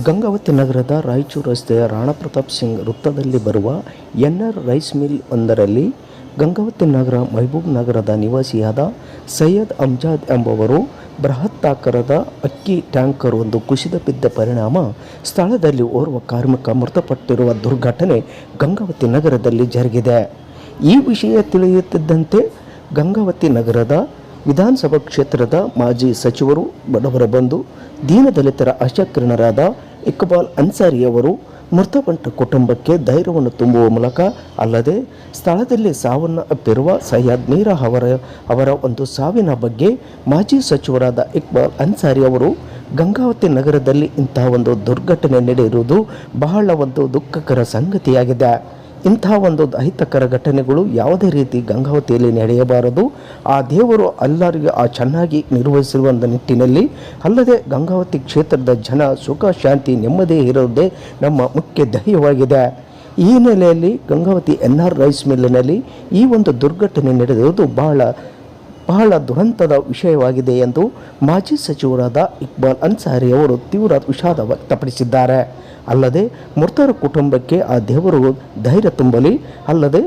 ಗಂಗಾವತಿ ನಗರದ ರಾಯಚೂರು ರಸ್ತೆಯ ರಾಣಾ ಪ್ರತಾಪ್ ಸಿಂಗ್ ವೃತ್ತದಲ್ಲಿ ಬರುವ ಎನ್ಆರ್ ರೈಸ್ ಮಿಲ್ ಒಂದರಲ್ಲಿ ಗಂಗಾವತಿ ನಗರ ಮಹಬೂಬ್ ನಗರದ ನಿವಾಸಿಯಾದ ಸೈಯದ್ ಅಮ್ಜದ್ ಎಂಬುವರು ಬೃಹತ್ತಾಕಾರದ ಅಕ್ಕಿ ಟ್ಯಾಂಕರ್ ಒಂದು ಕುಸಿದು ಬಿದ್ದ ಪರಿಣಾಮ ಸ್ಥಳದಲ್ಲಿ ಓರ್ವ ಕಾರ್ಮಿಕ ಮೃತಪಟ್ಟಿರುವ ದುರ್ಘಟನೆ ಗಂಗಾವತಿ ನಗರದಲ್ಲಿ ಜರುಗಿದೆ. ಈ ವಿಷಯ ತಿಳಿಯುತ್ತಿದ್ದಂತೆ ಗಂಗಾವತಿ ನಗರದ ವಿಧಾನಸಭಾ ಕ್ಷೇತ್ರದ ಮಾಜಿ ಸಚಿವರು ಬಡವರ ಬಂಧು ದೀನದಲಿತರ ಆಶಾಕಿರಣರಾದ ಇಕ್ಬಾಲ್ ಅನ್ಸಾರಿಯವರು ಮೃತಪಟ್ಟ ಕುಟುಂಬಕ್ಕೆ ಧೈರ್ಯವನ್ನು ತುಂಬುವ ಮೂಲಕ ಅಲ್ಲದೆ ಸ್ಥಳದಲ್ಲಿ ಸಾವನ್ನಪ್ಪಿರುವ ಸೈಯದ್ ಮೀರಾ ಅವರ ಒಂದು ಸಾವಿನ ಬಗ್ಗೆ ಮಾಜಿ ಸಚಿವರಾದ ಇಕ್ಬಾಲ್ ಅನ್ಸಾರಿ ಅವರು ಗಂಗಾವತಿ ನಗರದಲ್ಲಿ ಇಂತಹ ಒಂದು ದುರ್ಘಟನೆ ನಡೆಯಿರುವುದು ಬಹಳ ಒಂದು ದುಃಖಕರ ಸಂಗತಿಯಾಗಿದೆ. ಇಂತಹ ಒಂದು ಅಹಿತಕರ ಘಟನೆಗಳು ಯಾವುದೇ ರೀತಿ ಗಂಗಾವತಿಯಲ್ಲಿ ನಡೆಯಬಾರದು. ಆ ದೇವರು ಎಲ್ಲರಿಗೂ ಚೆನ್ನಾಗಿ ನಿರ್ವಹಿಸಿರುವ ನಿಟ್ಟಿನಲ್ಲಿ ಅಲ್ಲದೆ ಗಂಗಾವತಿ ಕ್ಷೇತ್ರದ ಜನ ಸುಖ ಶಾಂತಿ ನೆಮ್ಮದಿ ಇರೋದೇ ನಮ್ಮ ಮುಖ್ಯ ಧ್ಯೇಯವಾಗಿದೆ. ಈ ಹಿನ್ನೆಲೆಯಲ್ಲಿ ಗಂಗಾವತಿ ಎನ್ಆರ್ ರೈಸ್ ಮಿಲ್ಲಿನಲ್ಲಿ ಈ ಒಂದು ದುರ್ಘಟನೆ ನಡೆದಿರುವುದು ಬಹಳ ದುರಂತದ ವಿಷಯವಾಗಿದೆ ಎಂದು ಮಾಜಿ ಸಚಿವರಾದ ಇಕ್ಬಾಲ್ ಅನ್ಸಾರಿ ಅವರು ತೀವ್ರ ವಿಷಾದ ವ್ಯಕ್ತಪಡಿಸಿದ್ದಾರೆ. ಅಲ್ಲದೆ ಮೃತರ ಕುಟುಂಬಕ್ಕೆ ಆ ದೇವರು ಧೈರ್ಯ ತುಂಬಲಿ, ಅಲ್ಲದೆ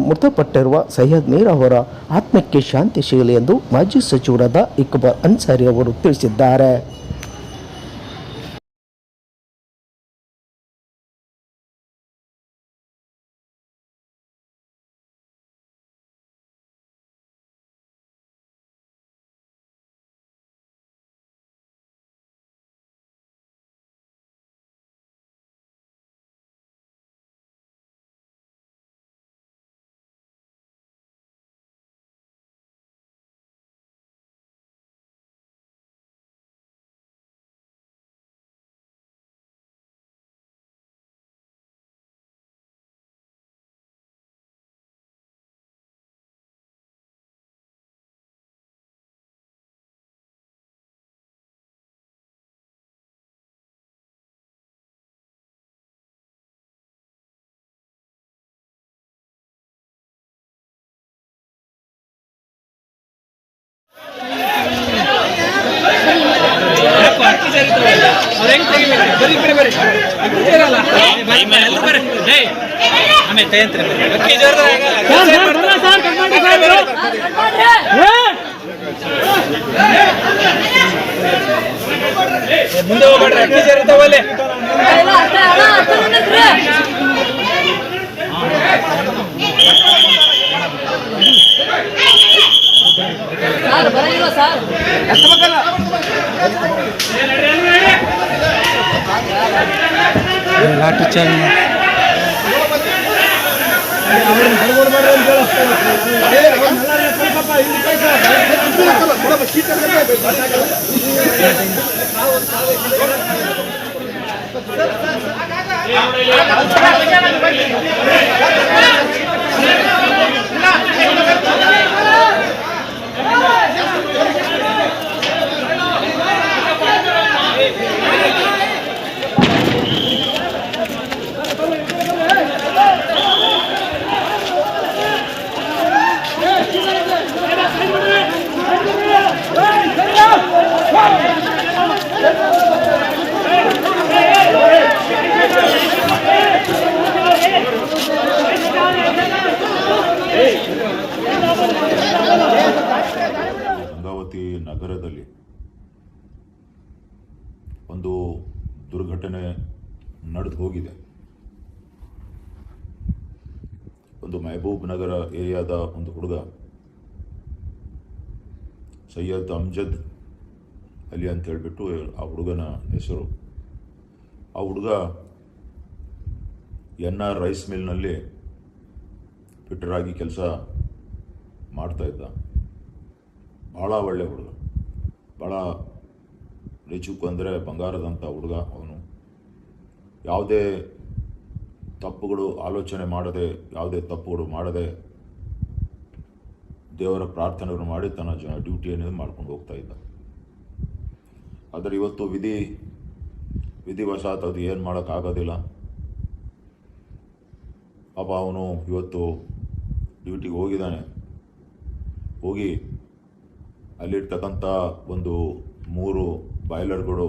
ಮೃತಪಟ್ಟಿರುವ ಸೈಯದ್ ಮೀರಾ ಅವರ ಆತ್ಮಕ್ಕೆ ಶಾಂತಿ ಸಿಗಲಿ ಎಂದು ಮಾಜಿ ಸಚಿವರಾದ ಇಕ್ಬಾಲ್ ಅನ್ಸಾರಿ ಅವರು ತಿಳಿಸಿದ್ದಾರೆ. ಮುಂದೆ ಹೋಗ್ಬೇಡ್ರಿ, ಅಕ್ಕಿ ಸೇರಿರ್ತಾವಲ್ಲೇ. ಲಾಠಿ ಚಾರ್ಜ್ ಗಂಗಾವತಿ ನಗರದಲ್ಲಿ ಒಂದು ದುರ್ಘಟನೆ ನಡೆದು ಹೋಗಿದೆ. ಒಂದು ಮೆಹಬೂಬ್ ನಗರ ಏರಿಯಾದ ಒಂದು ಹುಡುಗ ಸೈಯದ್ ಅಮ್ಜದ್ ಅಲಿ ಅಂತ ಹೇಳಿಬಿಟ್ಟು ಆ ಹುಡುಗನ ಹೆಸರು. ಆ ಹುಡುಗ ಎನ್ಆರ್ ರೈಸ್ ಮಿಲ್ನಲ್ಲಿ ಫಿಟ್ಟರಾಗಿ ಕೆಲಸ ಮಾಡ್ತಾಯಿದ್ದ. ಭಾಳ ಒಳ್ಳೆ ಹುಡುಗ, ಭಾಳ ರಿಚುಕ್ ಅಂದರೆ ಬಂಗಾರದಂಥ ಹುಡುಗ. ಅವನು ಯಾವುದೇ ತಪ್ಪುಗಳು ಆಲೋಚನೆ ಮಾಡದೆ, ಯಾವುದೇ ತಪ್ಪುಗಳು ಮಾಡದೆ ದೇವರ ಪ್ರಾರ್ಥನೆಗಳು ಮಾಡಿ ತನ್ನ ಡ್ಯೂಟಿಯನ್ನು ಮಾಡ್ಕೊಂಡು ಹೋಗ್ತಾ ಇದ್ದ. ಆದರೆ ಇವತ್ತು ವಿಧಿವಶಾತ್ ಅದು ಏನು ಮಾಡೋಕ್ಕಾಗೋದಿಲ್ಲ. ಪಾಪ ಅವನು ಇವತ್ತು ಡ್ಯೂಟಿಗೆ ಹೋಗಿದ್ದಾನೆ. ಹೋಗಿ ಅಲ್ಲಿರ್ತಕ್ಕಂಥ ಒಂದು 3 ಬಾಯ್ಲರ್ಗಳು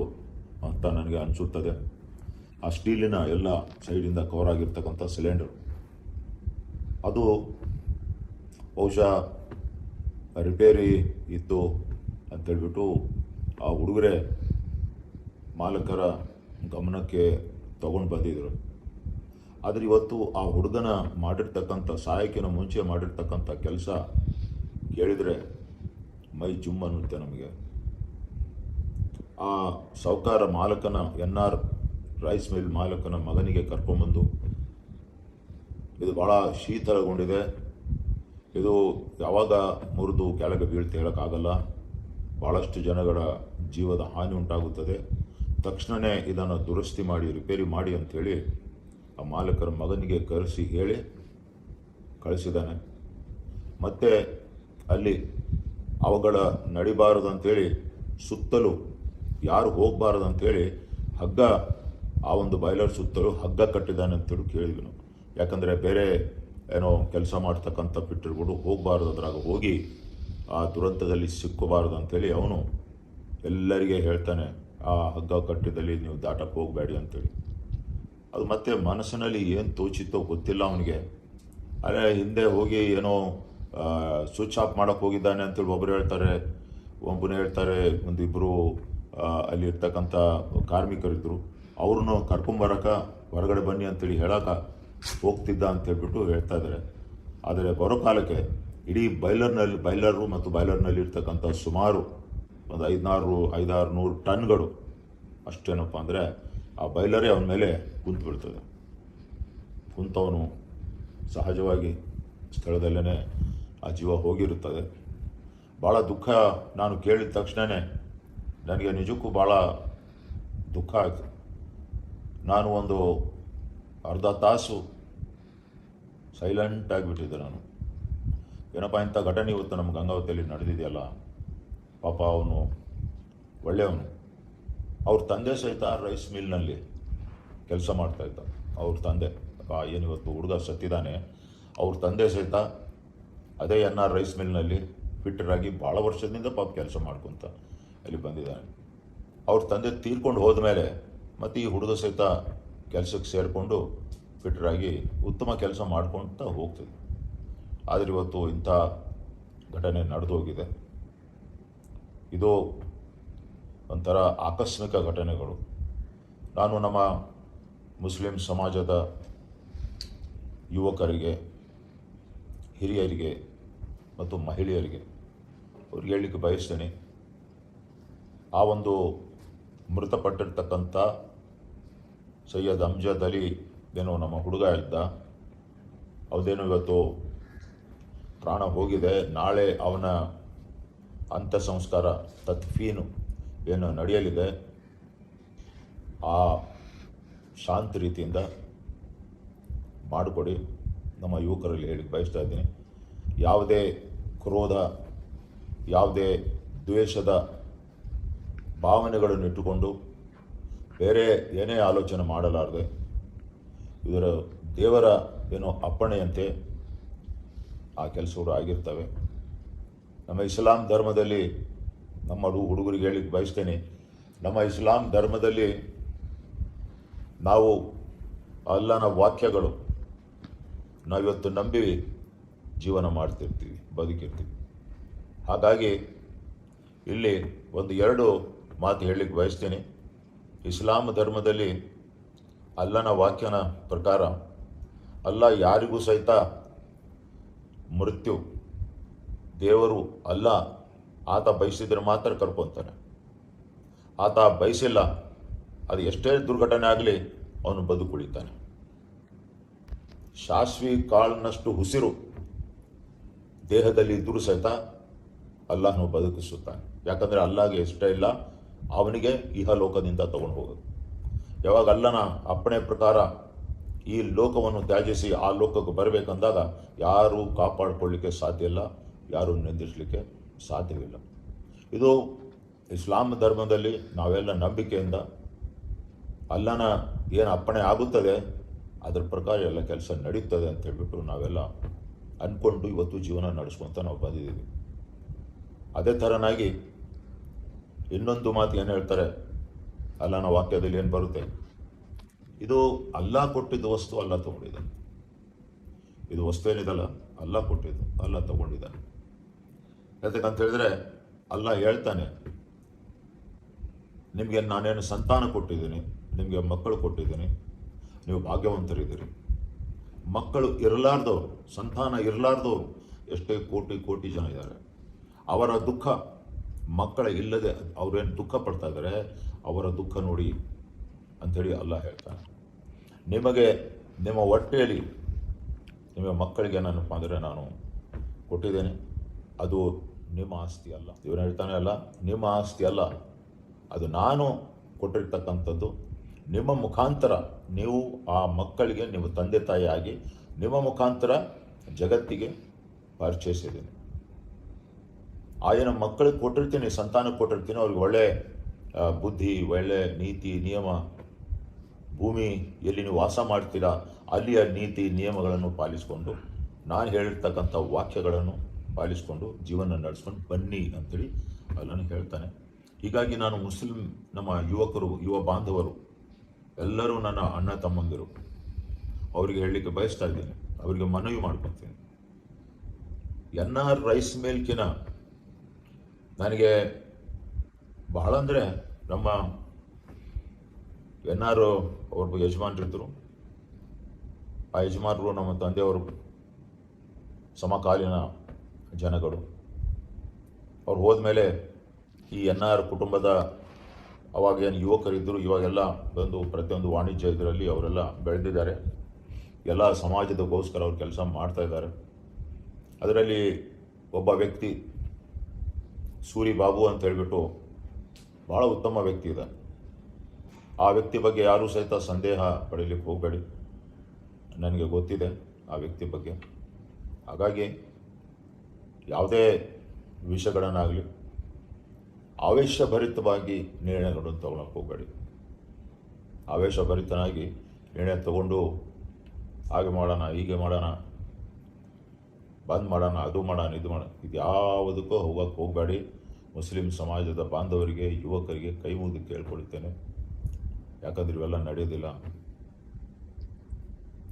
ಅಂತ ನನಗೆ ಅನಿಸುತ್ತದೆ. ಆ ಸ್ಟೀಲಿನ ಎಲ್ಲ ಸೈಡಿಂದ ಕವರ್ ಆಗಿರ್ತಕ್ಕಂಥ ಸಿಲಿಂಡರ್ ಅದು ಬಹುಶಃ ರಿಪೇರಿ ಇತ್ತು ಅಂತೇಳ್ಬಿಟ್ಟು ಆ ಹುಡುಗರೇ ಮಾಲಕರ ಗಮನಕ್ಕೆ ತಗೊಂಡು ಬಂದಿದ್ದರು. ಆದರೆ ಇವತ್ತು ಆ ಹುಡುಗನ ಮಾಡಿರ್ತಕ್ಕಂಥ ಸಹಾಯಕ್ಕಿಂತ ಮುಂಚೆ ಮಾಡಿರ್ತಕ್ಕಂಥ ಕೆಲಸ ಕೇಳಿದರೆ ಮೈ ಜುಮ್ ಅನ್ನುತ್ತೆ ನಮಗೆ. ಆ ಸಾಹುಕಾರ ಮಾಲಕನ NR ರೈಸ್ ಮಿಲ್ ಮಾಲಕನ ಮಗನಿಗೆ ಕರ್ಕೊಂಡ್ಬಂದು, ಇದು ಭಾಳ ಶೀತಲಗೊಂಡಿದೆ, ಇದು ಯಾವಾಗ ಮುರಿದು ಕೆಳಗೆ ಬೀಳ್ತಾ ಹೇಳೋಕ್ಕಾಗಲ್ಲ, ಭಾಳಷ್ಟು ಜನಗಳ ಜೀವದ ಹಾನಿ ಉಂಟಾಗುತ್ತದೆ, ತಕ್ಷಣವೇ ಇದನ್ನು ದುರಸ್ತಿ ಮಾಡಿ ರಿಪೇರಿ ಮಾಡಿ ಅಂಥೇಳಿ ಆ ಮಾಲಕರ ಮಗನಿಗೆ ಕರೆಸಿ ಹೇಳಿ ಕಳಿಸಿದ್ದಾನೆ. ಮತ್ತು ಅಲ್ಲಿ ಅವುಗಳ ನಡಿಬಾರದು ಅಂಥೇಳಿ ಸುತ್ತಲೂ ಯಾರು ಹೋಗಬಾರದು ಅಂಥೇಳಿ ಹಗ್ಗ, ಆ ಒಂದು ಬಾಯ್ಲರ್ ಸುತ್ತಲೂ ಹಗ್ಗ ಕಟ್ಟಿದ್ದಾನೆ ಅಂತೇಳಿ ಕೇಳಿದ್ವಿ ನಾವು. ಯಾಕಂದರೆ ಬೇರೆ ಏನೋ ಕೆಲಸ ಮಾಡ್ತಕ್ಕಂಥ ಪಿಟ್ಟರ್ಗಳು ಹೋಗಬಾರ್ದು, ಅದ್ರಾಗ ಹೋಗಿ ಆ ದುರಂತದಲ್ಲಿ ಸಿಕ್ಕಬಾರ್ದು ಅಂಥೇಳಿ ಅವನು ಎಲ್ಲರಿಗೆ ಹೇಳ್ತಾನೆ, ಆ ಹಗ್ಗ ಕಟ್ಟಿದಲ್ಲಿ ನೀವು ದಾಟಕ್ಕೆ ಹೋಗಬೇಡಿ ಅಂತೇಳಿ. ಅದು ಮತ್ತೆ ಮನಸ್ಸಿನಲ್ಲಿ ಏನು ತೋಚಿತ್ತೋ ಗೊತ್ತಿಲ್ಲ ಅವನಿಗೆ. ಅದೇ ಹಿಂದೆ ಹೋಗಿ ಏನೋ ಸ್ವಿಚ್ ಆಫ್ ಮಾಡೋಕ್ಕೆ ಹೋಗಿದ್ದಾನೆ ಅಂತೇಳಿ ಒಬ್ಬರು ಹೇಳ್ತಾರೆ, ಒಬ್ಬನೇ ಹೇಳ್ತಾರೆ, ಒಂದಿಬ್ಬರು ಅಲ್ಲಿ ಇರ್ತಕ್ಕಂಥ ಕಾರ್ಮಿಕರಿದ್ದರು, ಅವ್ರನ್ನೂ ಕರ್ಕೊಂಬರೋಕೆ ಹೊರಗಡೆ ಬನ್ನಿ ಅಂತೇಳಿ ಹೇಳೋಕೆ ಹೋಗ್ತಿದ್ದ ಅಂತೇಳ್ಬಿಟ್ಟು ಹೇಳ್ತಾ ಇದ್ದಾರೆ. ಆದರೆ ಬರೋ ಕಾಲಕ್ಕೆ ಇಡೀ ಬಾಯ್ಲರು ಮತ್ತು ಬಾಯ್ಲರ್ನಲ್ಲಿ ಇರ್ತಕ್ಕಂಥ ಸುಮಾರು ಒಂದು 500-600 ಟನ್ಗಳು ಅಷ್ಟೇನಪ್ಪ ಅಂದರೆ ಆ ಬಾಯ್ಲರೇ ಅವನ ಮೇಲೆ ಕುಂತು ಬಿಡ್ತದೆ. ಕುಂತವನು ಸಹಜವಾಗಿ ಸ್ಥಳದಲ್ಲೇ ಆ ಜೀವ ಹೋಗಿರುತ್ತದೆ. ಭಾಳ ದುಃಖ. ನಾನು ಕೇಳಿದ ತಕ್ಷಣವೇ ನನಗೆ ನಿಜಕ್ಕೂ ಭಾಳ ದುಃಖ ಆಯಿತು. ನಾನು ಒಂದು ಅರ್ಧ ತಾಸು ಸೈಲೆಂಟ್ ಆಗಿಬಿಟ್ಟಿದ್ದೆ. ನಾನು ಏನಪ್ಪ ಇಂಥ ಘಟನೆ ಇವತ್ತು ನಮ್ಮ ಗಂಗಾವತಿಯಲ್ಲಿ ನಡೆದಿದೆಯಲ್ಲ, ಪಾಪ ಅವನು ಒಳ್ಳೆಯವನು. ಅವ್ರ ತಂದೆ ಸಹಿತ ರೈಸ್ ಮಿಲ್ನಲ್ಲಿ ಕೆಲಸ ಮಾಡ್ತಾಯಿದ್ದ. ಅವ್ರ ತಂದೆ ಏನಿವತ್ತು ಹುಡುಗ ಸತ್ತಿದ್ದಾನೆ, ಅವ್ರ ತಂದೆ ಸಹಿತ ಅದೇ NR ರೈಸ್ ಮಿಲ್ನಲ್ಲಿ ಫಿಟ್ಟರಾಗಿ ಭಾಳ ವರ್ಷದಿಂದ ಪಾಪ ಕೆಲಸ ಮಾಡ್ಕೊತ ಅಲ್ಲಿ ಬಂದಿದ್ದಾನೆ. ಅವ್ರ ತಂದೆ ತೀರ್ಕೊಂಡು ಹೋದ್ಮೇಲೆ ಮತ್ತು ಈ ಹುಡುಗ ಸಹಿತ ಕೆಲಸಕ್ಕೆ ಸೇರಿಕೊಂಡು ಫಿಟ್ಟರಾಗಿ ಉತ್ತಮ ಕೆಲಸ ಮಾಡ್ಕೊತ ಹೋಗ್ತದೆ. ಆದರೆ ಇವತ್ತು ಇಂಥ ಘಟನೆ ನಡೆದು ಹೋಗಿದೆ. ಇದು ಒಂಥರ ಆಕಸ್ಮಿಕ ಘಟನೆಗಳು. ನಾನು ನಮ್ಮ ಮುಸ್ಲಿಂ ಸಮಾಜದ ಯುವಕರಿಗೆ, ಹಿರಿಯರಿಗೆ ಮತ್ತು ಮಹಿಳೆಯರಿಗೆ ಅವ್ರಿಗೆ ಹೇಳಲಿಕ್ಕೆ ಬಯಸ್ತೇನೆ, ಆ ಒಂದು ಮೃತಪಟ್ಟಿರ್ತಕ್ಕಂಥ ಸೈಯದ್ ಅಮ್ಜದ್ ಅಲಿ ಏನೋ ನಮ್ಮ ಹುಡುಗ ಇದ್ದ, ಅದೇನೋ ಇವತ್ತು ಪ್ರಾಣ ಹೋಗಿದೆ. ನಾಳೆ ಅವನ ಅಂತ್ಯ ಸಂಸ್ಕಾರ ತದ್ಫೀನು ಏನು ನಡೆಯಲಿದೆ, ಆ ಶಾಂತ ರೀತಿಯಿಂದ ಮಾಡಿಕೊಡಿ ನಮ್ಮ ಯುವಕರಲ್ಲಿ ಹೇಳಿಕ್ಕೆ ಬಯಸ್ತಾ ಇದ್ದೀನಿ. ಯಾವುದೇ ಕ್ರೋಧ, ಯಾವುದೇ ದ್ವೇಷದ ಭಾವನೆಗಳನ್ನು ಇಟ್ಟುಕೊಂಡು ಬೇರೆ ಏನೇ ಆಲೋಚನೆ ಮಾಡಲಾರದೆ, ಇದರ ದೇವರ ಏನೋ ಅಪ್ಪಣೆಯಂತೆ ಆ ಕೆಲಸಗಳು ಆಗಿರ್ತವೆ. ನಮ್ಮ ಇಸ್ಲಾಂ ಧರ್ಮದಲ್ಲಿ ನಮ್ಮ ಹುಡುಗರಿಗೆ ಹೇಳಿಕ್ಕೆ ಬಯಸ್ತೇನೆ, ನಮ್ಮ ಇಸ್ಲಾಂ ಧರ್ಮದಲ್ಲಿ ನಾವು ಅಲ್ಲನ ವಾಕ್ಯಗಳು ನಾವಿವತ್ತು ನಂಬಿ ಜೀವನ ಮಾಡ್ತಿರ್ತೀವಿ, ಬದುಕಿರ್ತೀವಿ. ಹಾಗಾಗಿ ಇಲ್ಲಿ 1-2 ಮಾತು ಹೇಳಲಿಕ್ಕೆ ಬಯಸ್ತೀನಿ. ಇಸ್ಲಾಂ ಧರ್ಮದಲ್ಲಿ ಅಲ್ಲನ ವಾಕ್ಯನ ಪ್ರಕಾರ ಅಲ್ಲ ಯಾರಿಗೂ ಸಹಿತ ಮೃತ್ಯು ದೇವರು ಅಲ್ಲ ಆತ ಬಯಸಿದ್ರೆ ಮಾತ್ರ ಕರ್ಕೊತಾನೆ. ಆತ ಬಯಸಿಲ್ಲ, ಅದು ಎಷ್ಟೇ ದುರ್ಘಟನೆ ಆಗಲಿ ಅವನು ಬದುಕುಳಿತಾನೆ. ಶಾಶ್ವಿ ಕಾಳಿನಷ್ಟು ಉಸಿರು ದೇಹದಲ್ಲಿ ಇದ್ದರೂ ಸಹಿತ ಅಲ್ಲಾಹನು ಬದುಕಿಸುತ್ತಾನೆ. ಯಾಕಂದರೆ ಅಲ್ಲಾಗೆ ಇಷ್ಟ ಇಲ್ಲ ಅವನಿಗೆ ಇಹಲೋಕದಿಂದ ತಗೊಂಡು ಹೋಗೋದು. ಯಾವಾಗ ಅಲ್ಲನ ಅಪ್ಪಣೆ ಪ್ರಕಾರ ಈ ಲೋಕವನ್ನು ತ್ಯಾಜಿಸಿ ಆ ಲೋಕಕ್ಕೆ ಬರಬೇಕಂದಾಗ ಯಾರೂ ಕಾಪಾಡಿಕೊಳ್ಳಲಿಕ್ಕೆ ಸಾಧ್ಯ ಇಲ್ಲ, ಯಾರೂ ನಿಂದಿಸಲಿಕ್ಕೆ ಸಾಧ್ಯವಿಲ್ಲ. ಇದು ಇಸ್ಲಾಂ ಧರ್ಮದಲ್ಲಿ ನಾವೆಲ್ಲ ನಂಬಿಕೆಯಿಂದ ಅಲ್ಲನ ಏನು ಅಪ್ಪಣೆ ಆಗುತ್ತದೆ ಅದರ ಪ್ರಕಾರ ಎಲ್ಲ ಕೆಲಸ ನಡೀತದೆ ಅಂತ ಹೇಳ್ಬಿಟ್ಟು ನಾವೆಲ್ಲ ಅಂದ್ಕೊಂಡು ಇವತ್ತು ಜೀವನ ನಡೆಸ್ಕೊತ ನಾವು ಬಂದಿದ್ದೀವಿ. ಅದೇ ಥರನಾಗಿ ಇನ್ನೊಂದು ಮಾತು ಏನು ಹೇಳ್ತಾರೆ, ಅಲ್ಲನ ವಾಕ್ಯದಲ್ಲಿ ಏನು ಬರುತ್ತೆ? ಇದು ಅಲ್ಲ ಕೊಟ್ಟಿದ್ದು ವಸ್ತು, ಅಲ್ಲ ತಗೊಂಡಿದ್ದಾನೆ. ಇದು ವಸ್ತು ಏನಿದಲ್ಲ, ಅಲ್ಲ ಕೊಟ್ಟಿದ್ದು, ಅಲ್ಲ ತಗೊಂಡಿದ್ದಾನೆ. ಯಾಕಂತ ಹೇಳಿದ್ರೆ ಅಲ್ಲ ಹೇಳ್ತಾನೆ, ನಿಮಗೆ ನಾನೇನು ಸಂತಾನ ಕೊಟ್ಟಿದ್ದೀನಿ, ನಿಮಗೆ ಮಕ್ಕಳು ಕೊಟ್ಟಿದ್ದೀನಿ, ನೀವು ಭಾಗ್ಯವಂತರಿದ್ದೀರಿ. ಮಕ್ಕಳು ಇರಲಾರ್ದವ್ರು, ಸಂತಾನ ಇರಲಾರ್ದವ್ರು ಎಷ್ಟೇ ಕೋಟಿ ಕೋಟಿ ಜನ ಇದ್ದಾರೆ. ಅವರ ದುಃಖ, ಮಕ್ಕಳ ಇಲ್ಲದೆ ಅವ್ರೇನು ದುಃಖ ಪಡ್ತಾ ಇದ್ದಾರೆ, ಅವರ ದುಃಖ ನೋಡಿ ಅಂಥೇಳಿ ಅಲ್ಲ ಹೇಳ್ತಾನೆ. ನಿಮಗೆ ನಿಮ್ಮ ಹೊಟ್ಟೆಯಲ್ಲಿ ನಿಮ್ಮ ಮಕ್ಕಳಿಗೆ ಏನಪ್ಪ ಅಂದರೆ ನಾನು ಕೊಟ್ಟಿದ್ದೇನೆ, ಅದು ನಿಮ್ಮ ಆಸ್ತಿ ಅಲ್ಲ. ಇವನು ಹೇಳ್ತಾನೆ, ಅಲ್ಲ ನಿಮ್ಮ ಆಸ್ತಿ ಅಲ್ಲ, ಅದು ನಾನು ಕೊಟ್ಟಿರ್ತಕ್ಕಂಥದ್ದು. ನಿಮ್ಮ ಮುಖಾಂತರ ನೀವು ಆ ಮಕ್ಕಳಿಗೆ ನೀವು ತಂದೆ ತಾಯಿಯಾಗಿ ನಿಮ್ಮ ಮುಖಾಂತರ ಜಗತ್ತಿಗೆ ಪರಿಚಯಿಸಿದ್ದೀನಿ. ಆಯನ ಮಕ್ಕಳಿಗೆ ಕೊಟ್ಟಿರ್ತೀನಿ, ಸಂತಾನಕ್ಕೆ ಕೊಟ್ಟಿರ್ತೀನಿ, ಅವ್ರಿಗೆ ಒಳ್ಳೆ ಬುದ್ಧಿ, ಒಳ್ಳೆ ನೀತಿ ನಿಯಮ, ಭೂಮಿ ಎಲ್ಲಿ ನೀವು ವಾಸ ಮಾಡ್ತೀರಾ ಅಲ್ಲಿಯ ನೀತಿ ನಿಯಮಗಳನ್ನು ಪಾಲಿಸಿಕೊಂಡು, ನಾನು ಹೇಳಿರ್ತಕ್ಕಂಥ ವಾಕ್ಯಗಳನ್ನು ಪಾಲಿಸಿಕೊಂಡು ಜೀವನ ನಡೆಸ್ಕೊಂಡು ಬನ್ನಿ ಅಂಥೇಳಿ ಅಲ್ಲನು ಹೇಳ್ತಾನೆ. ಹೀಗಾಗಿ ನಾನು ಮುಸ್ಲಿಂ ನಮ್ಮ ಯುವಕರು, ಯುವ ಬಾಂಧವರು ಎಲ್ಲರೂ ನನ್ನ ಅಣ್ಣ ತಮ್ಮಂದಿರು, ಅವರಿಗೆ ಹೇಳಲಿಕ್ಕೆ ಬಯಸ್ತಾ ಇದ್ದೀನಿ, ಅವರಿಗೆ ಮನವಿ ಮಾಡ್ಕೊತೀನಿ. NR ರೈಸ್ ಮಿಲ್ಕಿನ ನನಗೆ ಬಹಳ ಅಂದರೆ, ನಮ್ಮ NR ಅವ್ರ ಯಜಮಾನರಿದ್ದರು. ಆ ಯಜಮಾನರು ನಮ್ಮ ತಂದೆಯವರು ಸಮಕಾಲೀನ ಜನಗಳು. ಅವ್ರು ಹೋದ್ಮೇಲೆ ಈ NR ಕುಟುಂಬದ ಅವಾಗ ಏನು ಯುವಕರಿದ್ದರು, ಇವಾಗೆಲ್ಲ ಬಂದು ಪ್ರತಿಯೊಂದು ವಾಣಿಜ್ಯ ಇದರಲ್ಲಿ ಅವರೆಲ್ಲ ಬೆಳೆದಿದ್ದಾರೆ. ಎಲ್ಲ ಸಮಾಜದಗೋಸ್ಕರ ಅವ್ರು ಕೆಲಸ ಮಾಡ್ತಾ ಇದ್ದಾರೆ. ಅದರಲ್ಲಿ ಒಬ್ಬ ವ್ಯಕ್ತಿ ಸೂರಿ ಬಾಬು ಅಂತ ಹೇಳ್ಬಿಟ್ಟು ಭಾಳ ಉತ್ತಮ ವ್ಯಕ್ತಿ ಇದೆ. ಆ ವ್ಯಕ್ತಿ ಬಗ್ಗೆ ಯಾರೂ ಸಹಿತ ಸಂದೇಹ ಪಡೀಲಿಕ್ಕೆ ಹೋಗಬೇಡಿ, ನನಗೆ ಗೊತ್ತಿದೆ ಆ ವ್ಯಕ್ತಿ ಬಗ್ಗೆ. ಹಾಗಾಗಿ ಯಾವುದೇ ವಿಷಯಗಳನ್ನಾಗಲಿ ಆವೇಶಭರಿತವಾಗಿ ನಿರ್ಣಯಗಳನ್ನು ತಗೊಳಕ್ಕೆ ಹೋಗಬೇಡಿ. ಆವೇಶಭರಿತನಾಗಿ ನಿರ್ಣಯ ತಗೊಂಡು ಹಾಗೆ ಮಾಡೋಣ, ಹೀಗೆ ಮಾಡೋಣ, ಬಂದ್ ಮಾಡೋಣ, ಅದು ಮಾಡೋಣ, ಇದು ಮಾಡೋಣ, ಇದು ಯಾವುದಕ್ಕೂ ಹೋಗಕ್ಕೆ ಹೋಗಬೇಡಿ. ಮುಸ್ಲಿಂ ಸಮಾಜದ ಬಾಂಧವರಿಗೆ, ಯುವಕರಿಗೆ ಕೈ ಮುಗಿದು ಕೇಳ್ಕೊಳ್ತೇನೆ. ಯಾಕಂದ್ರೆ ಇವೆಲ್ಲ ನಡೆಯೋದಿಲ್ಲ.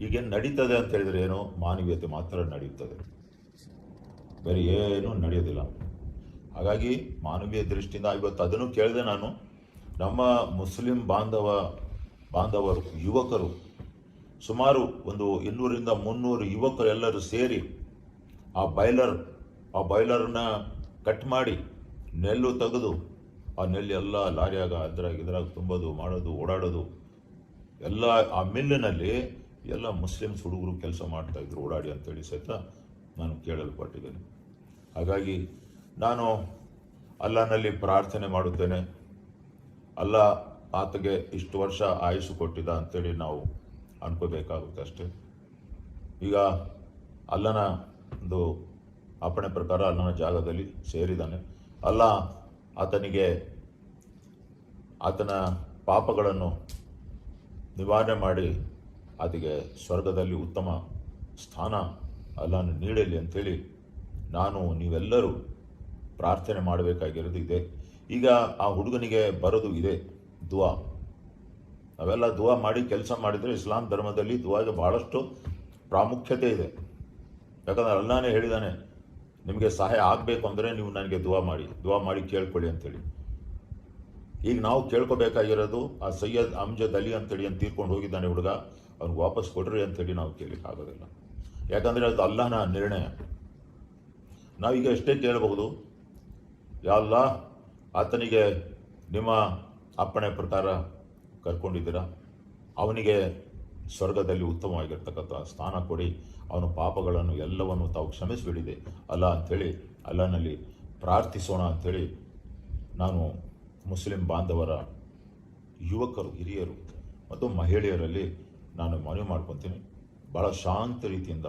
ಈಗೇನು ನಡೀತದೆ ಅಂತ ಹೇಳಿದ್ರೆ ಏನೋ ಮಾನವೀಯತೆ ಮಾತ್ರ ನಡೆಯುತ್ತದೆ, ಬೇರೆ ಏನೂ ನಡೆಯೋದಿಲ್ಲ. ಹಾಗಾಗಿ ಮಾನವೀಯ ದೃಷ್ಟಿಯಿಂದ ಇವತ್ತು ಅದನ್ನು ಕೇಳಿದೆ ನಾನು. ನಮ್ಮ ಮುಸ್ಲಿಂ ಬಾಂಧವರು ಯುವಕರು ಸುಮಾರು ಒಂದು 200ರಿಂದ 300 ಯುವಕರು ಎಲ್ಲರೂ ಸೇರಿ ಆ ಬಾಯ್ಲರ್ನ ಕಟ್ ಮಾಡಿ ನೆಲ್ಲು ತೆಗೆದು ಆ ನೆಲ್ಲು ಎಲ್ಲ ಲಾರಿಯಾಗ ಇದ್ರಾಗ ತುಂಬೋದು, ಮಾಡೋದು, ಓಡಾಡೋದು ಎಲ್ಲ ಆ ಮಿಲ್ಲಿನಲ್ಲಿ ಎಲ್ಲ ಮುಸ್ಲಿಮ್ಸ್ ಹುಡುಗರು ಕೆಲಸ ಮಾಡ್ತಾಯಿದ್ರು ಓಡಾಡಿ ಅಂತೇಳಿ ಸಹಿತ ನಾನು ಕೇಳಲ್ಪಟ್ಟಿದ್ದೇನೆ. ಹಾಗಾಗಿ ನಾನು ಅಲ್ಲನಲ್ಲಿ ಪ್ರಾರ್ಥನೆ ಮಾಡುತ್ತೇನೆ, ಅಲ್ಲ ಆತಗೆ ಇಷ್ಟು ವರ್ಷ ಆಯುಷು ಕೊಟ್ಟಿದ್ದ ಅಂಥೇಳಿ ನಾವು ಅನ್ಕೋಬೇಕಾಗುತ್ತೆ ಅಷ್ಟೇ. ಈಗ ಅಲ್ಲನ ಒಂದು ಅಪ್ಪಣೆ ಪ್ರಕಾರ ಅಲ್ಲನ ಜಾಗದಲ್ಲಿ ಸೇರಿದ್ದಾನೆ. ಅಲ್ಲ ಆತನಿಗೆ ಆತನ ಪಾಪಗಳನ್ನು ನಿವಾರಣೆ ಮಾಡಿ ಆತಗೆ ಸ್ವರ್ಗದಲ್ಲಿ ಉತ್ತಮ ಸ್ಥಾನ ಅಲ್ಲನ ನೀಡಲಿ ಅಂಥೇಳಿ ನಾನು ನೀವೆಲ್ಲರೂ ಪ್ರಾರ್ಥನೆ ಮಾಡಬೇಕಾಗಿರೋದು ಇದೆ. ಈಗ ಆ ಹುಡುಗನಿಗೆ ಬರೋದು ಇದೆ ದುವಾ. ನಾವೆಲ್ಲ ದುವಾ ಮಾಡಿ ಕೆಲಸ ಮಾಡಿದರೆ ಇಸ್ಲಾಂ ಧರ್ಮದಲ್ಲಿ ದುವಾಗೆ ಭಾಳಷ್ಟು ಪ್ರಾಮುಖ್ಯತೆ ಇದೆ. ಯಾಕಂದರೆ ಅಲ್ಲಾನೇ ಹೇಳಿದ್ದಾನೆ, ನಿಮಗೆ ಸಹಾಯ ಆಗಬೇಕು ಅಂದರೆ ನೀವು ನನಗೆ ದುವಾ ಮಾಡಿ ಕೇಳ್ಕೊಳ್ಳಿ ಅಂಥೇಳಿ. ಈಗ ನಾವು ಕೇಳ್ಕೊಬೇಕಾಗಿರೋದು ಆ ಸೈಯದ್ ಅಮ್ಜದ್ ಅಲಿ ಅಂತೇಳಿ ಅಂತ ತೀರ್ಕೊಂಡು ಹೋಗಿದ್ದಾನೆ ಹುಡುಗ, ಅವ್ನಿಗೆ ವಾಪಸ್ ಕೊಡ್ರಿ ಅಂಥೇಳಿ ನಾವು ಕೇಳಲಿಕ್ಕೆ ಆಗೋದಿಲ್ಲ. ಯಾಕಂದರೆ ಅದು ಅಲ್ಲಾಹನ ನಿರ್ಣಯ. ನಾವೀಗ ಎಷ್ಟೇ ಕೇಳಬಹುದು, ಯಾ ಅಲ್ಲಾ ಆತನಿಗೆ ನಿಮ್ಮ ಅಪ್ಪಣೆ ಪ್ರಕಾರ ಕರ್ಕೊಂಡಿದ್ದೀರಾ, ಅವನಿಗೆ ಸ್ವರ್ಗದಲ್ಲಿ ಉತ್ತಮವಾಗಿರ್ತಕ್ಕಂಥ ಸ್ಥಾನ ಕೊಡಿ, ಅವನ ಪಾಪಗಳನ್ನು ಎಲ್ಲವನ್ನು ತಾವು ಕ್ಷಮಿಸಿಬಿಡಿದೆ ಅಲ್ಲ ಅಂಥೇಳಿ ಅಲ್ಲನಲ್ಲಿ ಪ್ರಾರ್ಥಿಸೋಣ ಅಂಥೇಳಿ ನಾನು ಮುಸ್ಲಿಂ ಬಾಂಧವರ ಯುವಕರು, ಹಿರಿಯರು ಮತ್ತು ಮಹಿಳೆಯರಲ್ಲಿ ನಾನು ಮನವಿ ಮಾಡ್ಕೊತೀನಿ. ಭಾಳ ಶಾಂತ ರೀತಿಯಿಂದ,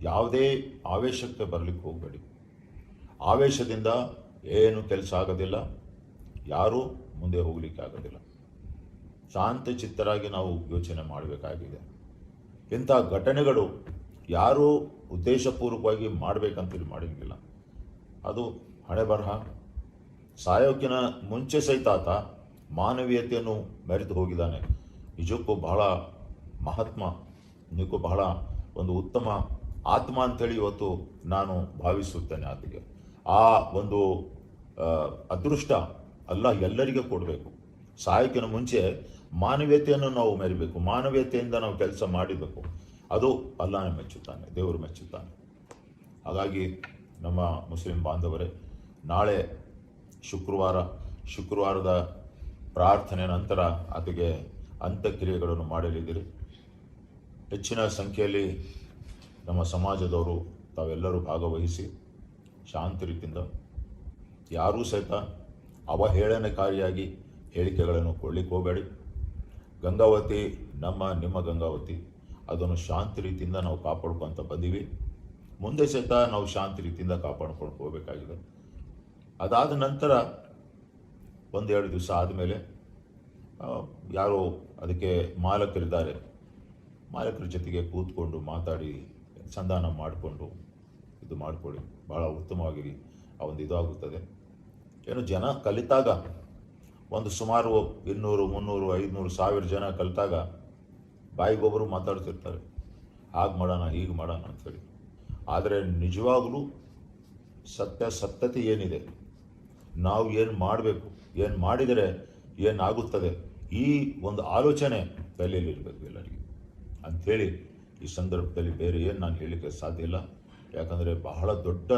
ಯಾವುದೇ ಆವೇಶಕ್ಕೆ ಬರಲಿಕ್ಕೆ ಹೋಗಬೇಡಿ. ಆವೇಶದಿಂದ ಏನು ಕೆಲಸ ಆಗೋದಿಲ್ಲ, ಯಾರೂ ಮುಂದೆ ಹೋಗಲಿಕ್ಕೆ ಆಗೋದಿಲ್ಲ. ಶಾಂತ ಚಿತ್ತರಾಗಿ ನಾವು ಯೋಚನೆ ಮಾಡಬೇಕಾಗಿದೆ. ಇಂಥ ಘಟನೆಗಳು ಯಾರೂ ಉದ್ದೇಶಪೂರ್ವಕವಾಗಿ ಮಾಡಬೇಕಂತೇಳಿ ಮಾಡೋಂಗಿಲ್ಲ. ಅದು ಹಣೆ ಬರಹ. ಸಾಯೋಕ್ಕಿನ ಮುಂಚೆ ಸಹಿತ ಆತ ಮಾನವೀಯತೆಯನ್ನು ಮೆರೆದು ಹೋಗಿದ್ದಾನೆ. ನಿಜಕ್ಕೂ ಬಹಳ ಮಹಾತ್ಮ, ನಿಜಕ್ಕೂ ಬಹಳ ಒಂದು ಉತ್ತಮ ಆತ್ಮ ಅಂಥೇಳಿ ಇವತ್ತು ನಾನು ಭಾವಿಸುತ್ತೇನೆ. ಆತಗೆ ಆ ಒಂದು ಅದೃಷ್ಟ ಅಲ್ಲ ಎಲ್ಲರಿಗೂ ಕೊಡಬೇಕು. ಸಾಯಕ್ಕಿನ ಮುಂಚೆ ಮಾನವೀಯತೆಯನ್ನು ನಾವು ಮೆರಿಬೇಕು, ಮಾನವೀಯತೆಯಿಂದ ನಾವು ಕೆಲಸ ಮಾಡಿಬೇಕು. ಅದು ಅಲ್ಲಾನ ಮೆಚ್ಚುತ್ತಾನೆ, ದೇವರು ಮೆಚ್ಚುತ್ತಾನೆ. ಹಾಗಾಗಿ ನಮ್ಮ ಮುಸ್ಲಿಂ ಬಾಂಧವರೇ, ನಾಳೆ ಶುಕ್ರವಾರದ ಪ್ರಾರ್ಥನೆ ನಂತರ ಆತಗೆ ಅಂತ್ಯಕ್ರಿಯೆಗಳನ್ನು ಮಾಡಲಿದ್ದೀರಿ. ಹೆಚ್ಚಿನ ಸಂಖ್ಯೆಯಲ್ಲಿ ನಮ್ಮ ಸಮಾಜದವರು ತಾವೆಲ್ಲರೂ ಭಾಗವಹಿಸಿ ಶಾಂತ ರೀತಿಯಿಂದ, ಯಾರೂ ಸಹಿತ ಅವಹೇಳನಕಾರಿಯಾಗಿ ಹೇಳಿಕೆಗಳನ್ನು ಕೊಡಲಿಕ್ಕೆ ಹೋಗಬೇಡಿ. ಗಂಗಾವತಿ ನಿಮ್ಮ ಗಂಗಾವತಿ, ಅದನ್ನು ಶಾಂತ ರೀತಿಯಿಂದ ನಾವು ಕಾಪಾಡ್ಕೊತ ಬಂದೀವಿ. ಮುಂದೆ ಸಹಿತ ನಾವು ಶಾಂತ ರೀತಿಯಿಂದ ಕಾಪಾಡ್ಕೊಂಡು ಹೋಗಬೇಕಾಗಿದೆ. ಅದಾದ ನಂತರ 1-2 ದಿವಸ ಆದಮೇಲೆ ಯಾರೋ ಅದಕ್ಕೆ ಮಾಲಕರಿದ್ದಾರೆ, ಮಾಲಕರ ಜೊತೆಗೆ ಕೂತ್ಕೊಂಡು ಮಾತಾಡಿ ಸಂಧಾನ ಮಾಡಿಕೊಂಡು ಇದು ಮಾಡಿಕೊಳ್ಳಿ, ಭಾಳ ಉತ್ತಮವಾಗಿ ಆ ಒಂದು ಇದಾಗುತ್ತದೆ. ಏನು ಜನ ಕಲಿತಾಗ ಒಂದು ಸುಮಾರು 200, 300, 500, 1000 ಜನ ಕಲಿತಾಗ ಬಾಯಿಗೊಬ್ಬರು ಮಾತಾಡ್ತಿರ್ತಾರೆ, ಹಾಗೆ ಮಾಡೋಣ ಹೀಗೆ ಮಾಡೋಣ ಅಂಥೇಳಿ. ಆದರೆ ನಿಜವಾಗಲೂ ಸತ್ಯತೆ ಏನಿದೆ, ನಾವು ಏನು ಮಾಡಬೇಕು, ಏನು ಮಾಡಿದರೆ ಏನಾಗುತ್ತದೆ, ಈ ಒಂದು ಆಲೋಚನೆ ತಲೆಯಲ್ಲಿರಬೇಕು ಎಲ್ಲರಿಗೂ ಅಂಥೇಳಿ ಈ ಸಂದರ್ಭದಲ್ಲಿ ಬೇರೆ ಏನು ನಾನು ಹೇಳಲಿಕ್ಕೆ ಸಾಧ್ಯ ಇಲ್ಲ. ಯಾಕಂದರೆ ಬಹಳ ದೊಡ್ಡ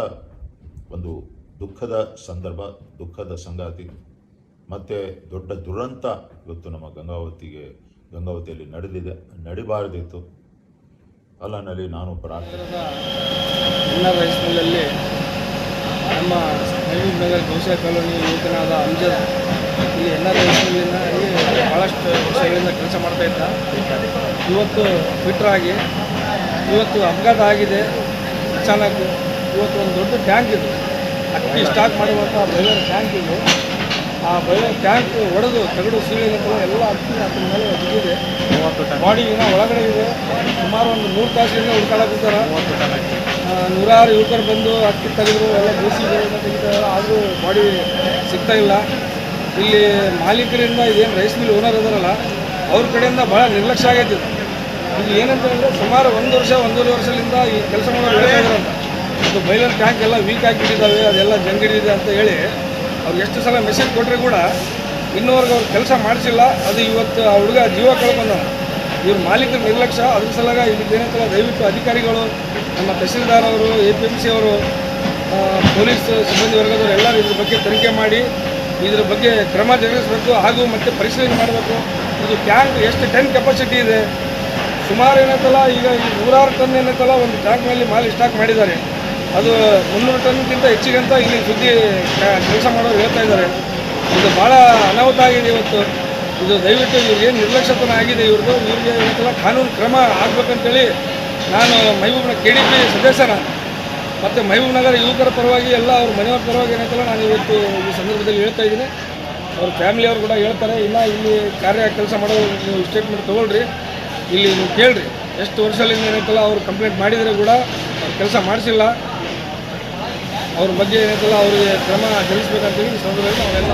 ಒಂದು ದುಃಖದ ಸಂದರ್ಭ, ದುಃಖದ ಸಂಗಾತಿ ಮತ್ತು ದೊಡ್ಡ ದುರಂತ ಇವತ್ತು ನಮ್ಮ ಗಂಗಾವತಿಯಲ್ಲಿ ನಡಿಬಾರದಿತ್ತು. ಅಲ್ಲನಲ್ಲಿ ನಾನು ಪ್ರಾರ್ಥನೆ ಇನ್ನರ್ ರೈಸ್ ಮಿಲ್ಲಲ್ಲಿ ನಮ್ಮ ಮೈಬೂಬ್ ನಗರ್ ಗೋಸೆ ಕಾಲೋನಿ ಯುವಕನಾದ ಅಮ್ಜದ್ ಇಲ್ಲಿ ಇನ್ನರ್ ರೈಸ್ ಮಿಲ್ಲಿನಲ್ಲಿ ಭಾಳಷ್ಟು ವರ್ಷಗಳಿಂದ ಕೆಲಸ ಮಾಡ್ತಾ ಇದ್ದ. ಇವತ್ತು ಫಿಟ್ರಾಗಿ ಇವತ್ತು ಅಪಘಾತ ಆಗಿದೆ. ಅಚಾನಕ್ ಇವತ್ತು ಒಂದು ದೊಡ್ಡ ಟ್ಯಾಂಕ್ ಇದು, ಅಕ್ಕಿ ಸ್ಟಾಕ್ ಮಾಡುವಂಥ ಬೈಲರ್ ಟ್ಯಾಂಕ್ ಇದು. ಆ ಬೈಲರ್ ಟ್ಯಾಂಕ್ ಒಡೆದು ತಗಡು ಸೀಳಿನಂತರ ಎಲ್ಲ ಅಕ್ಕಿ ಅದರ ಮೇಲೆ ಬಿದ್ದಿದೆ. ಬಾಡಿ ಇನ್ನೂ ಒಳಗಡೆ ಇದೆ. ಸುಮಾರು ಒಂದು 3 ತಾಸಿನಿಂದ ಹುಡ್ಕಾಡಕ್ಕಿದ್ದಾರೆ. 100 ಯುವಕರು ಬಂದು ಅಕ್ಕಿ ತೆಗೆದ್ರು, ಎಲ್ಲ ಬೇಸಿಗೆಯಿಂದ ತೆಗಿತಾರೆ, ಆದರೂ ಬಾಡಿ ಸಿಗ್ತಾ ಇಲ್ಲ. ಇಲ್ಲಿ ಮಾಲೀಕರಿಂದ ಇದೇನು ರೈಸ್ ಮಿಲ್ ಓನರ್ ಇದಾರಲ್ಲ, ಅವ್ರ ಕಡೆಯಿಂದ ಭಾಳ ನಿರ್ಲಕ್ಷ್ಯ ಆಗೈತೆ. ಇದು ಏನಂತ ಹೇಳಿದ್ರೆ ಸುಮಾರು 1 ವರ್ಷ 1.5 ವರ್ಷದಿಂದ ಈ ಕೆಲಸ ಮಾಡೋರು ಹೇಳ್ತಾ ಇದ್ದಾರಂತ, ಇದು ಬೈಲರ್ ಟ್ಯಾಂಕ್ ಎಲ್ಲ ವೀಕ್ ಆಗಿಬಿಟ್ಟಿದ್ದಾವೆ, ಅದೆಲ್ಲ ಜಂಗಿಡಿದೆ ಅಂತ ಹೇಳಿ ಅವ್ರು ಎಷ್ಟು ಸಲ ಮೆಸೇಜ್ ಕೊಟ್ಟರೆ ಕೂಡ ಇನ್ನೂವರೆಗೆ ಅವ್ರು ಕೆಲಸ ಮಾಡಿಸಿಲ್ಲ. ಅದು ಇವತ್ತು ಆ ಹುಡುಗ ಜೀವ ಕಳ್ಕೊಂಡಾನ. ಇವ್ರ ಮಾಲೀಕರ ನಿರ್ಲಕ್ಷ್ಯ. ಅದ್ರ ಸಲಗ ಇದಕ್ಕೇನಂತಲ್ಲ, ದಯವಿಟ್ಟು ಅಧಿಕಾರಿಗಳು, ನಮ್ಮ ತಹಸೀಲ್ದಾರ್ ಅವರು, APMC ಅವರು, ಪೊಲೀಸ್ ಸಿಬ್ಬಂದಿ ವರ್ಗದವರು ಎಲ್ಲರೂ ಇದ್ರ ಬಗ್ಗೆ ತನಿಖೆ ಮಾಡಿ ಇದ್ರ ಬಗ್ಗೆ ಕ್ರಮ ಜರುಗಿಸಬೇಕು. ಹಾಗೂ ಮತ್ತು ಪರಿಶೀಲನೆ ಮಾಡಬೇಕು. ಇದು ಟ್ಯಾಂಕ್ ಎಷ್ಟು ಟನ್ ಕೆಪಾಸಿಟಿ ಇದೆ, ಸುಮಾರು ಏನಂತಲ್ಲ ಈಗ 100 ಟನ್ ಏನಂತಲ್ಲ ಒಂದು ಟ್ಯಾಂಕ್ನಲ್ಲಿ ಮಾಲ್ ಸ್ಟಾಕ್ ಮಾಡಿದ್ದಾರೆ. ಅದು 300 ಟನ್ಗಿಂತ ಹೆಚ್ಚಿಗೆ ಅಂತ ಇಲ್ಲಿ ಸುದ್ದಿ ಕೆಲಸ ಮಾಡೋರು ಹೇಳ್ತಾ ಇದ್ದಾರೆ. ಇದು ಭಾಳ ಅನಾಹುತ ಆಗಿದೆ ಇವತ್ತು. ಇದು ದಯವಿಟ್ಟು ಇವ್ರಿಗೇನು ನಿರ್ಲಕ್ಷ್ಯತನ ಆಗಿದೆ ಇವ್ರಿಗೆ ಏನಂತಲ್ಲ ಕಾನೂನು ಕ್ರಮ ಆಗಬೇಕಂತೇಳಿ ನಾನು ಮೈಬೂಬ್ನ KDP ಸದಸ್ಯನ ಮತ್ತು ಮೈಬೂಬ್ ನಗರ ಯುವಕರ ಪರವಾಗಿ ಎಲ್ಲ ಅವ್ರ ಮನೆಯವರ ಪರವಾಗಿ ಏನಂತಲ್ಲ ನಾನು ಇವತ್ತು ಈ ಸಂದರ್ಭದಲ್ಲಿ ಹೇಳ್ತಾ ಇದ್ದೀನಿ. ಅವ್ರ ಫ್ಯಾಮಿಲಿಯವರು ಕೂಡ ಹೇಳ್ತಾರೆ, ಇನ್ನು ಇಲ್ಲಿ ಕೆಲಸ ಮಾಡೋ ನೀವು ಸ್ಟೇಟ್ಮೆಂಟ್ ತೊಗೊಳ್ರಿ, ಇಲ್ಲಿ ನೀವು ಕೇಳ್ರಿ, ಎಷ್ಟು ವರ್ಷದಿಂದ ಏನಂತಲ್ಲ ಅವರು ಕಂಪ್ಲೇಂಟ್ ಮಾಡಿದರೆ ಕೂಡ ಅವ್ರು ಕೆಲಸ ಮಾಡಿಸಿಲ್ಲ. ಅವ್ರ ಬಗ್ಗೆ ಏನಂತಲ್ಲ ಅವ್ರಿಗೆ ಕ್ರಮ ಜರುಗಿಸ್ಬೇಕಂತೇಳಿ ಈ ಸಂದರ್ಭದಲ್ಲಿ ನಾವೆಲ್ಲ